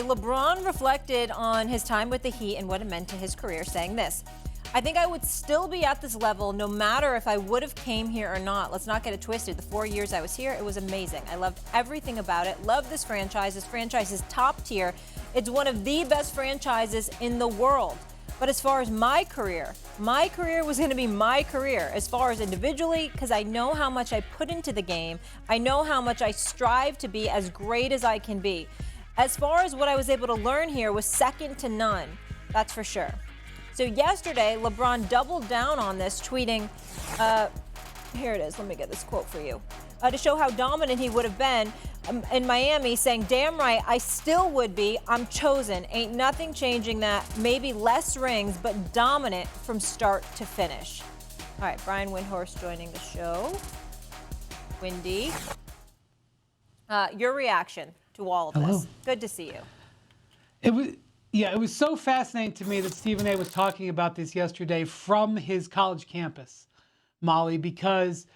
Yesterday, LeBron reflected on his time with the Heat and what it meant to his career, saying this: "I think I would still be at this level no matter if I would have came here or not. Let's not get it twisted. The 4 years I was here, it was amazing. I loved everything about it. Love this franchise. This franchise is top tier. It's one of the best franchises in the world. But as far as my career was going to be my career as far as individually, because I know how much I put into the game. I know how much I strive to be as great as I can be. As far as what I was able to learn here was second to none. That's for sure." So yesterday, LeBron doubled down on this, tweeting, here it is, let me get this quote for you, to show how dominant he would have been in Miami, saying, "Damn right, I still would be. I'm chosen. Ain't nothing changing that. Maybe less rings, but dominant from start to finish." All right, Brian Windhorst joining the show. Windy, your reaction to all of this. Good to see you. It was so fascinating to me that Stephen A. was talking about this yesterday from his college campus, Molly, because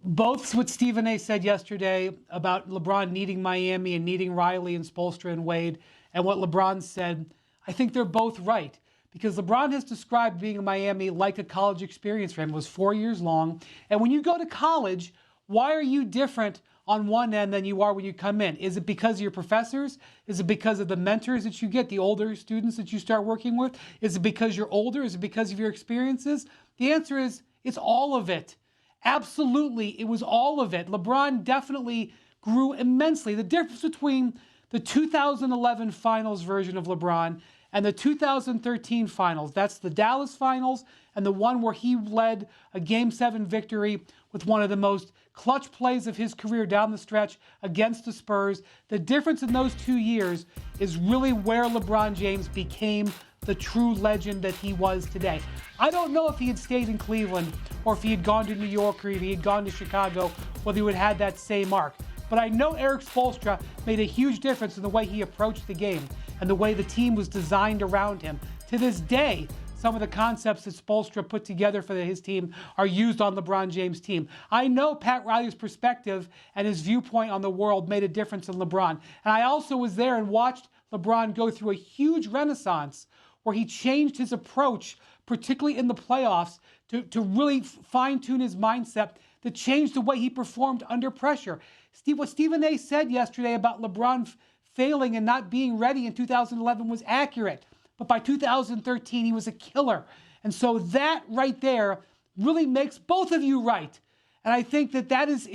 both what Stephen A. said yesterday about LeBron needing Miami and needing Riley and Spoelstra and Wade, and what LeBron said, I think they're both right. Because LeBron has described being in Miami like a college experience for him. It was 4 years long. And when you go to college, why are you different on one end than you are when you come in? Is it because of your professors? Is it because of the mentors that you get, the older students that you start working with? Is it because you're older? Is it because of your experiences? The answer is, it's all of it. Absolutely, it was all of it. LeBron definitely grew immensely. The difference between the 2011 finals version of LeBron and the 2013 finals, that's the Dallas finals and the one where he led a Game 7 victory with one of the most clutch plays of his career down the stretch against the Spurs. The difference in those 2 years is really where LeBron James became the true legend that he was today. I don't know if he had stayed in Cleveland or if he had gone to New York or if he had gone to Chicago, whether he would have had that same arc. But I know Eric Spoelstra made a huge difference in the way he approached the game and the way the team was designed around him. To this day, some of the concepts that Spoelstra put together for his team are used on LeBron James' team. I know Pat Riley's perspective and his viewpoint on the world made a difference in LeBron. And I also was there and watched LeBron go through a huge renaissance where he changed his approach, particularly in the playoffs, to really fine-tune his mindset, to change the way he performed under pressure. What Stephen A. said yesterday about LeBron failing and not being ready in 2011 was accurate. But by 2013, he was a killer. And so that right there really makes both of you right. And I think that is,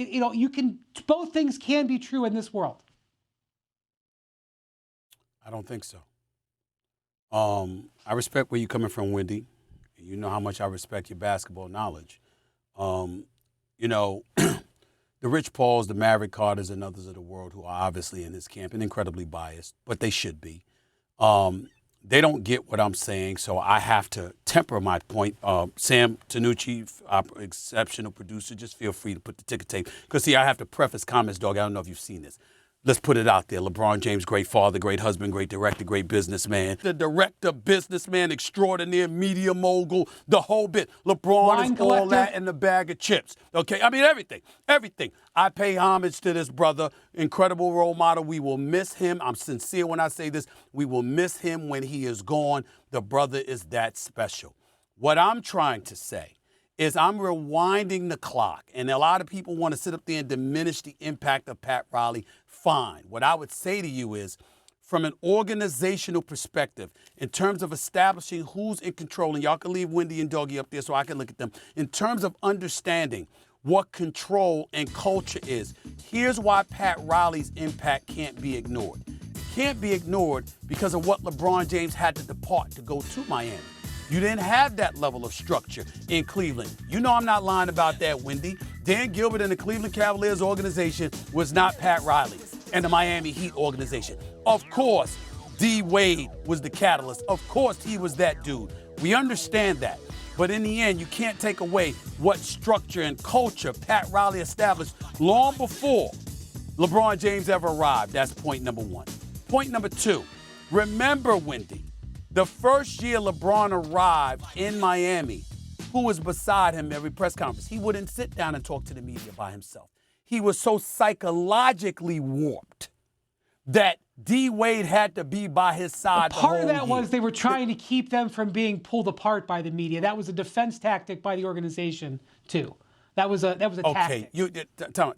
both things can be true in this world. I don't think so. I respect where you're coming from, Wendy. You know how much I respect your basketball knowledge. The Rich Pauls, the Maverick Carters, and others of the world who are obviously in his camp and incredibly biased, but they should be. They don't get what I'm saying, so I have to temper my point. Sam Tanucci, our exceptional producer, just feel free to put the ticker tape. Because, see, I have to preface comments, dog. I don't know if you've seen this. Let's put it out there. LeBron James, great father, great husband, great director, great businessman. The director, businessman, extraordinaire, media mogul, the whole bit. LeBron is all that in the bag of chips. Okay? I mean, everything. I pay homage to this brother. Incredible role model. We will miss him. I'm sincere when I say this. We will miss him when he is gone. The brother is that special. What I'm trying to say is I'm rewinding the clock. And a lot of people want to sit up there and diminish the impact of Pat Riley. Fine. What I would say to you is, from an organizational perspective, in terms of establishing who's in control, and y'all can leave Wendy and Doggy up there so I can look at them, in terms of understanding what control and culture is, here's why Pat Riley's impact can't be ignored. It can't be ignored because of what LeBron James had to depart to go to Miami. You didn't have that level of structure in Cleveland. You know I'm not lying about that, Wendy. Dan Gilbert and the Cleveland Cavaliers organization was not Pat Riley and the Miami Heat organization. Of course, D. Wade was the catalyst. Of course, he was that dude. We understand that. But in the end, you can't take away what structure and culture Pat Riley established long before LeBron James ever arrived. That's point number one. Point number two, remember, Wendy, the first year LeBron arrived in Miami, who was beside him every press conference? He wouldn't sit down and talk to the media by himself. He was so psychologically warped that D-Wade had to be by his side. Part of that was they were trying to keep them from being pulled apart by the media. That was a defense tactic by the organization too. That was a tactic. Okay,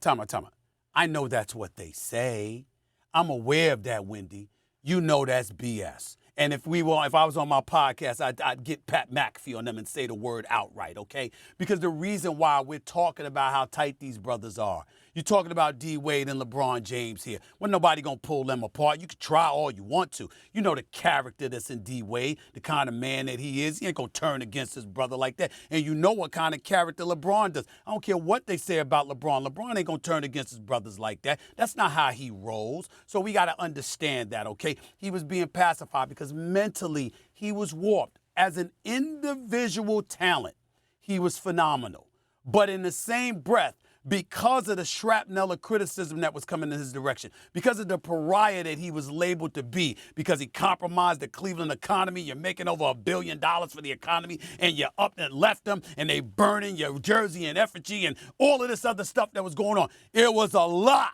time out. I know that's what they say. I'm aware of that, Wendy. You know that's BS. And if I was on my podcast, I'd get Pat McAfee on them and say the word outright, okay? Because the reason why we're talking about how tight these brothers are, you're talking about D-Wade and LeBron James here. Well, nobody going to pull them apart. You can try all you want to. You know the character that's in D-Wade, the kind of man that he is. He ain't going to turn against his brother like that. And you know what kind of character LeBron does. I don't care what they say about LeBron. LeBron ain't going to turn against his brothers like that. That's not how he rolls. So we got to understand that, okay? He was being pacified because mentally he was warped. As an individual talent, he was phenomenal. But in the same breath, because of the shrapnel of criticism that was coming in his direction, because of the pariah that he was labeled to be, because he compromised the Cleveland economy, you're making over $1 billion for the economy, and you're up and left them, and they burning your jersey in effigy, and all of this other stuff that was going on. It was a lot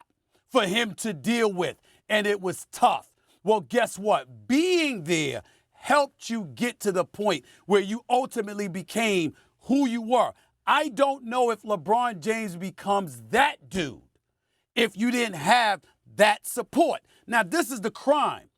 for him to deal with, and it was tough. Well, guess what? Being there helped you get to the point where you ultimately became who you were. I don't know if LeBron James becomes that dude if you didn't have that support. Now, this is the crime.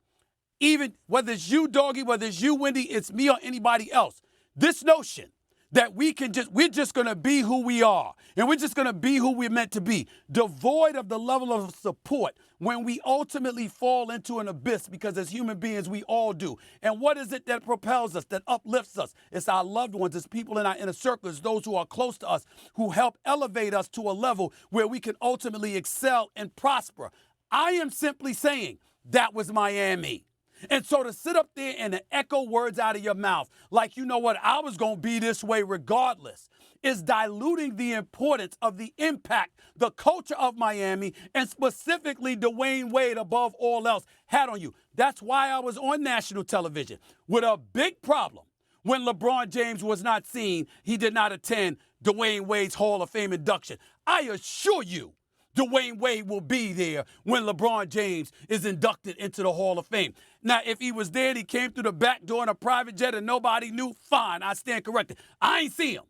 Even whether it's you, Doggy, whether it's you, Wendy, it's me or anybody else. This notion that we're just going to be who we are and we're just going to be who we're meant to be, devoid of the level of support when we ultimately fall into an abyss, because as human beings, we all do. And what is it that propels us, that uplifts us? It's our loved ones, it's people in our inner circles, those who are close to us, who help elevate us to a level where we can ultimately excel and prosper. I am simply saying that was Miami. And so to sit up there and to echo words out of your mouth like, you know what, I was going to be this way regardless, is diluting the importance of the impact the culture of Miami, and specifically Dwayne Wade above all else, had on you. That's why I was on national television with a big problem. When LeBron James was not seen, he did not attend Dwayne Wade's Hall of Fame induction. I assure you, Dwayne Wade will be there when LeBron James is inducted into the Hall of Fame. Now, if he was there and he came through the back door in a private jet and nobody knew, fine, I stand corrected. I ain't see him.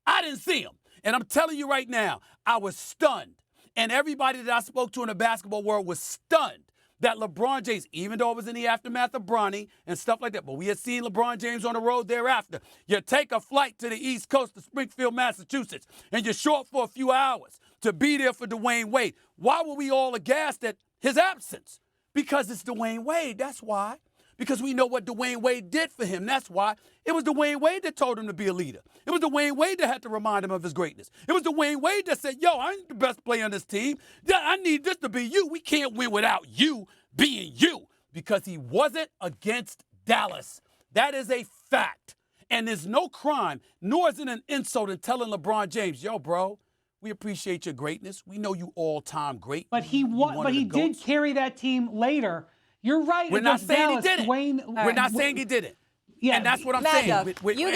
I didn't see him. And I'm telling you right now, I was stunned. And everybody that I spoke to in the basketball world was stunned that LeBron James, even though it was in the aftermath of Bronny and stuff like that, but we had seen LeBron James on the road thereafter. You take a flight to the East Coast to Springfield, Massachusetts, and you're short for a few hours to be there for Dwayne Wade. Why were we all aghast at his absence? Because it's Dwayne Wade, that's why. Because we know what Dwayne Wade did for him, that's why. It was Dwayne Wade that told him to be a leader. It was Dwayne Wade that had to remind him of his greatness. It was Dwayne Wade that said, yo, I ain't the best player on this team. I need this to be you. We can't win without you being you. Because he wasn't against Dallas. That is a fact. And there's no crime, nor is it an insult in telling LeBron James, yo, bro, we appreciate your greatness. We know you all-time great. But he did carry that team later. You're right. We're not saying Dallas, he didn't. We're not saying he didn't. Yeah, and that's what I'm Mad saying. Dog, you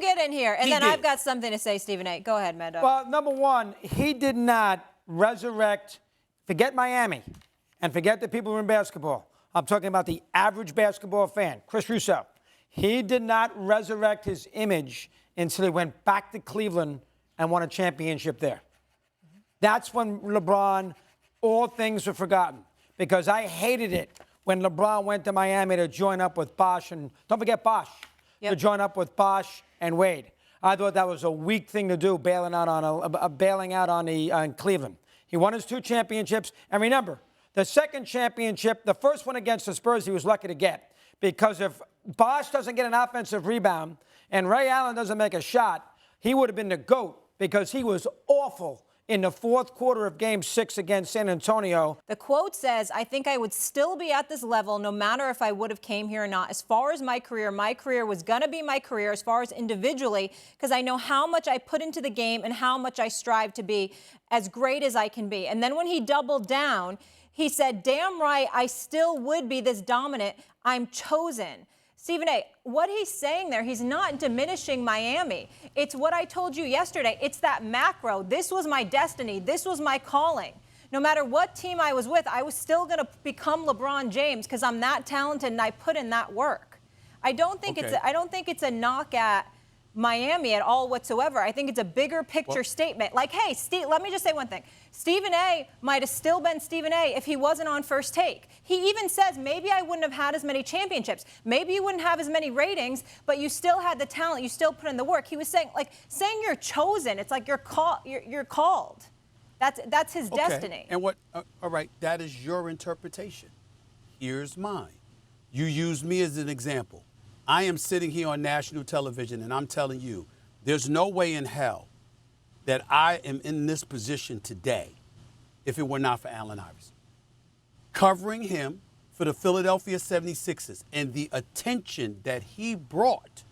get in here, and He then did. I've got something to say, Stephen A. Go ahead, Mad Dog. Well, number one, he did not resurrect, forget Miami, and forget the people who are in basketball. I'm talking about the average basketball fan, Chris Russo. He did not resurrect his image until he went back to Cleveland and won a championship there. That's when LeBron, all things were forgotten. Because I hated it when LeBron went to Miami to join up with Bosh, and don't forget Bosh, to join up with Bosh and Wade. I thought that was a weak thing to do, bailing out on Cleveland. He won his 2 championships, and remember, the second championship, the first one against the Spurs, he was lucky to get, because if Bosh doesn't get an offensive rebound and Ray Allen doesn't make a shot, he would have been the GOAT, because he was awful in the fourth quarter of Game 6 against San Antonio. The quote says, I think I would still be at this level no matter if I would have came here or not. As far as my career was going to be my career as far as individually, because I know how much I put into the game and how much I strive to be as great as I can be. And then when he doubled down, he said, damn right, I still would be this dominant. I'm chosen. Stephen A., what he's saying there, he's not diminishing Miami. It's what I told you yesterday. It's that macro. This was my destiny. This was my calling. no matter what team I was with, I was still going to become LeBron James because I'm that talented and I put in that work. I don't think it's a knock at Miami at all whatsoever. I think it's a bigger picture statement. Like, hey, Steve, let me just say one thing. Stephen A. might have still been Stephen A. if he wasn't on First Take. He even says, maybe I wouldn't have had as many championships. Maybe you wouldn't have as many ratings, but you still had the talent. You still put in the work. He was saying, saying you're chosen. It's like you're called. That's his destiny. And what? All right, that is your interpretation. Here's mine. You use me as an example. I am sitting here on national television, and I'm telling you, there's no way in hell that I am in this position today if it were not for Allen Iverson. Covering him for the Philadelphia 76ers and the attention that he brought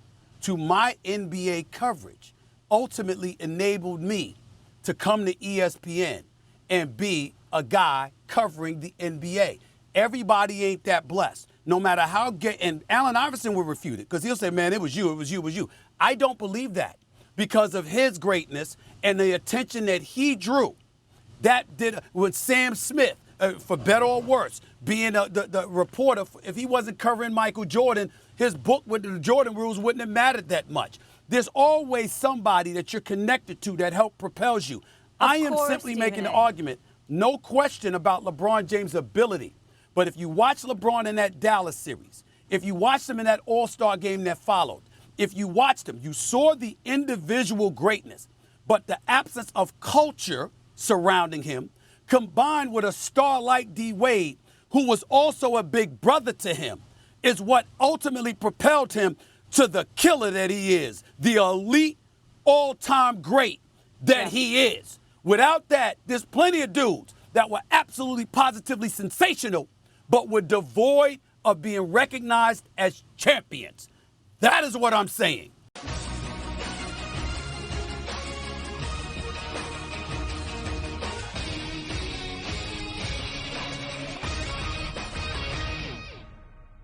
to my NBA coverage ultimately enabled me to come to ESPN and be a guy covering the NBA. Everybody ain't that blessed. No matter how gay, and Allen Iverson will refute it because he'll say, man, it was you, it was you, it was you. I don't believe that because of his greatness and the attention that he drew. That did with Sam Smith, for better or worse, being the reporter. If he wasn't covering Michael Jordan, his book with the Jordan rules wouldn't have mattered that much. There's always somebody that you're connected to that help propels you. I am simply making the argument, no question about LeBron James' ability. But if you watch LeBron in that Dallas series, if you watched him in that All-Star game that followed, if you watched him, you saw the individual greatness, but the absence of culture surrounding him, combined with a star like D. Wade, who was also a big brother to him, is what ultimately propelled him to the killer that he is, the elite all-time great that he is. Without that, there's plenty of dudes that were absolutely positively sensational, but were devoid of being recognized as champions. That is what I'm saying.